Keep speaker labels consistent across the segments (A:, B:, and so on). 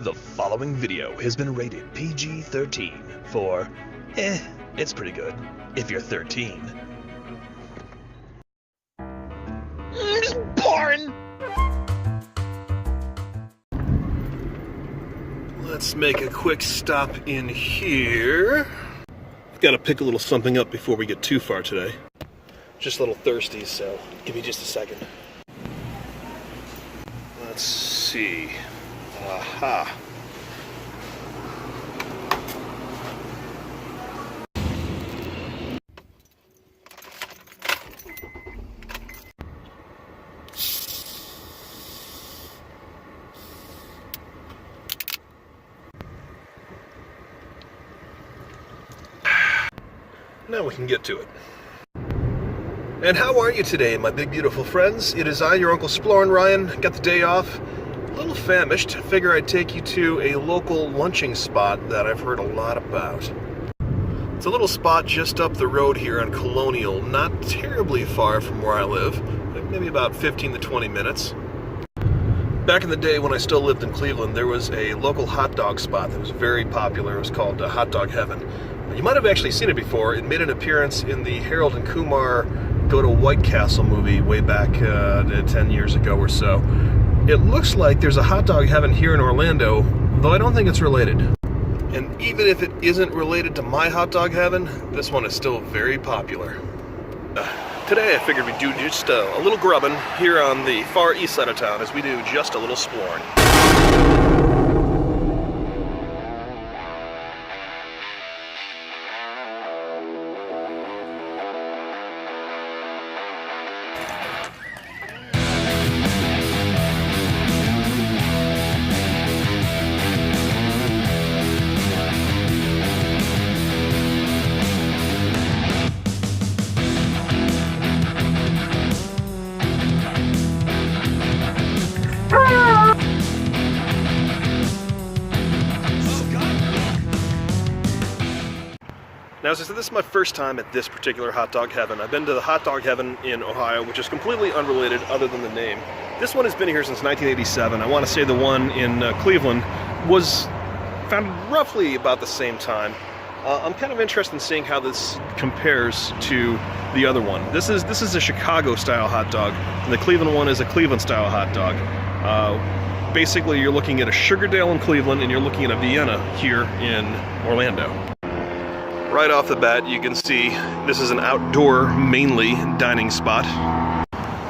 A: The following video has been rated PG-13 for, it's pretty good, if you're 13. Splorin!
B: Let's make a quick stop in here. I've got to pick a little something up before we get too far today. Just a little thirsty, so give me just a second. Let's see. Aha. Now we can get to it. And how are you today, my big beautiful friends? It is I, your Uncle Splorin Ryan. Got the day off. A little famished. Figure I'd take you to a local lunching spot that I've heard a lot about. It's a little spot just up the road here on Colonial, not terribly far from where I live, maybe about 15 to 20 minutes. Back in the day when I still lived in Cleveland, there was a local hot dog spot that was very popular. It was called Hotdog Heaven. You might have actually seen it before. It made an appearance in the Harold and Kumar Go to White Castle movie way back 10 years ago or so. It looks like there's a Hotdog Heaven here in Orlando, though I don't think it's related. And even if it isn't related to my Hotdog Heaven, this one is still very popular. Today I figured we'd do just a little grubbing here on the far east side of town as we do just a little sploring. Now, since this is my first time at this particular Hotdog Heaven, I've been to the Hotdog Heaven in Ohio, which is completely unrelated other than the name. This one has been here since 1987. I want to say the one in Cleveland was founded roughly about the same time. I'm kind of interested in seeing how this compares to the other one. This is a Chicago-style hot dog, and the Cleveland one is a Cleveland-style hot dog. Basically, you're looking at a Sugardale in Cleveland, and you're looking at a Vienna here in Orlando. Right off the bat, you can see this is an outdoor, mainly dining spot.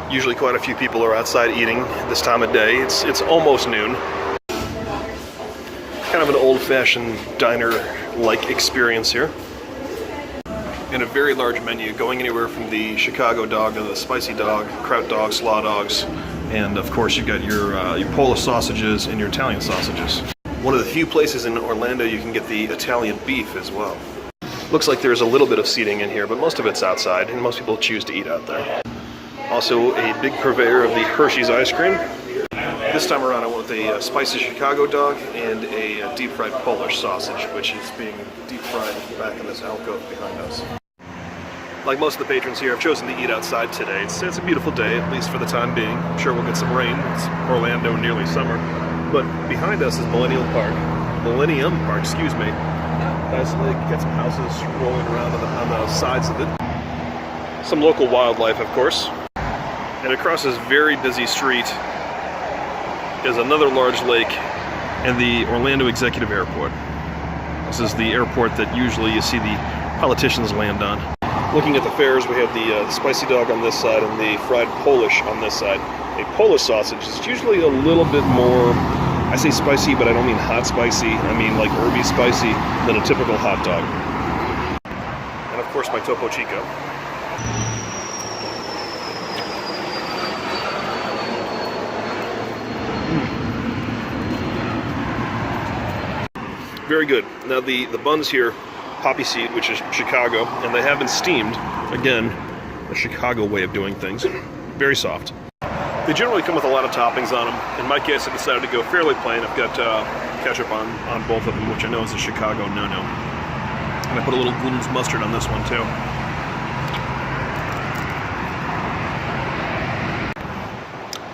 B: Usually quite a few people are outside eating this time of day. It's almost noon. Kind of an old-fashioned diner-like experience here. And a very large menu, going anywhere from the Chicago dog to the spicy dog, kraut dogs, slaw dogs, and of course you've got your Polish sausages and your Italian sausages. One of the few places in Orlando you can get the Italian beef as well. Looks like there's a little bit of seating in here, but most of it's outside, and most people choose to eat out there. Also, a big purveyor of the Hershey's ice cream. This time around, I went with a spicy Chicago dog and a deep-fried Polish sausage, which is being deep-fried back in this alcove behind us. Like most of the patrons here, I've chosen to eat outside today. It's a beautiful day, at least for the time being. I'm sure we'll get some rain. It's Orlando, nearly summer. But behind us is Millennium Park, excuse me. Nice lake, got some houses rolling around on the sides of it. Some local wildlife, of course. And across this very busy street is another large lake and the Orlando Executive Airport. This is the airport that usually you see the politicians land on. Looking at the fares, we have the spicy dog on this side and the fried Polish on this side. A Polish sausage is usually a little bit more, I say spicy, but I don't mean hot spicy. I mean like herby spicy than a typical hot dog. And of course my Topo Chico. Very good. Now the buns here, poppy seed, which is Chicago, and they have been steamed. Again, a Chicago way of doing things. Very soft. They generally come with a lot of toppings on them. In my case, I decided to go fairly plain. I've got ketchup on both of them, which I know is a Chicago no-no. And I put a little Gould's mustard on this one, too.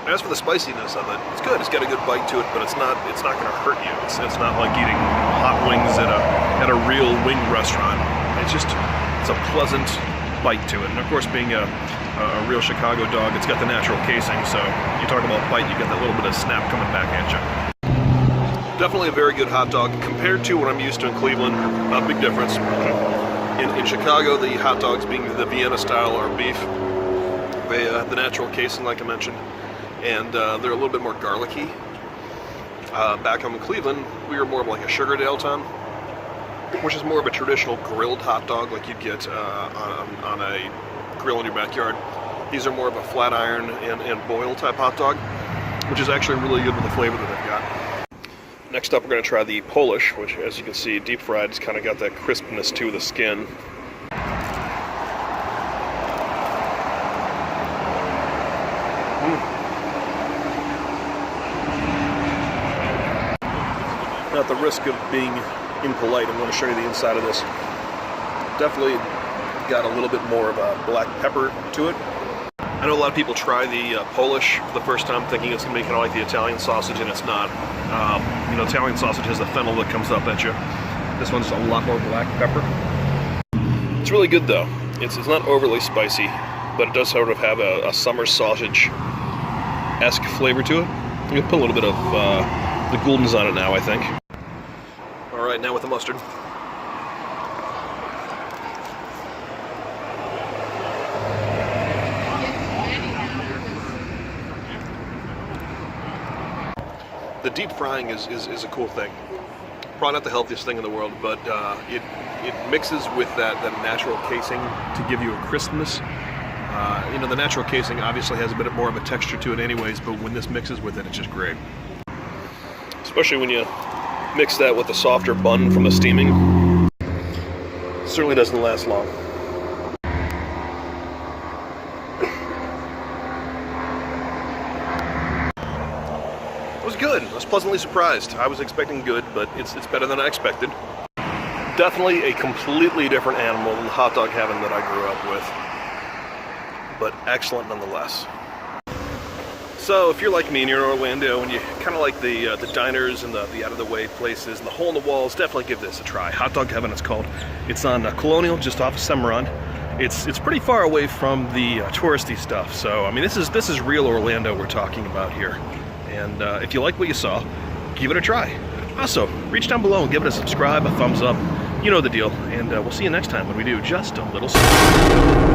B: As for the spiciness of it, it's good. It's got a good bite to it, but it's not going to hurt you. It's not like eating hot wings at a real wing restaurant. It's a pleasant bite to it. And of course, being a real Chicago dog, it's got the natural casing, so you talk about bite, you get that little bit of snap coming back at you. Definitely a very good hot dog compared to what I'm used to in Cleveland. A big difference. In Chicago, the hot dogs being the Vienna style are beef. The natural casing, like I mentioned, and they're a little bit more garlicky. Back home in Cleveland, we were more of like a Sugardale town, which is more of a traditional grilled hot dog like you'd get on a grill in your backyard. These are more of a flat iron and boil type hot dog, which is actually really good with the flavor that they've got. Next up, we're going to try the Polish, which, as you can see, deep fried. It's kind of got that crispness to the skin. At the risk of being impolite, I'm going to show you the inside of this. Definitely got a little bit more of a black pepper to it. I know a lot of people try the Polish for the first time thinking it's going to be kind of like the Italian sausage, and it's not. Italian sausage has the fennel that comes up at you. This one's a lot more black pepper. It's really good though. It's not overly spicy, but it does sort of have a summer sausage-esque flavor to it. You can put a little bit of the Gouldens on it now, I think. All right, now with the mustard. The deep frying is a cool thing. Probably not the healthiest thing in the world, but it mixes with that natural casing to give you a crispness. The natural casing obviously has a bit more of a texture to it anyways, but when this mixes with it, it's just great. Especially when you mix that with the softer bun from the steaming. It certainly doesn't last long. It was good. I was pleasantly surprised. I was expecting good, but it's better than I expected. Definitely a completely different animal than the hot dog heaven that I grew up with, but excellent nonetheless. So if you're like me and you're in Orlando and you kind of like the diners and the out-of-the-way places and the hole-in-the-walls, definitely give this a try. Hot Dog Heaven, it's called. It's on Colonial, just off of Cimarron. It's pretty far away from the touristy stuff. So I mean, this is real Orlando we're talking about here. And if you like what you saw, give it a try. Also, reach down below and give it a subscribe, a thumbs up. You know the deal. And we'll see you next time when we do Just a Little Something.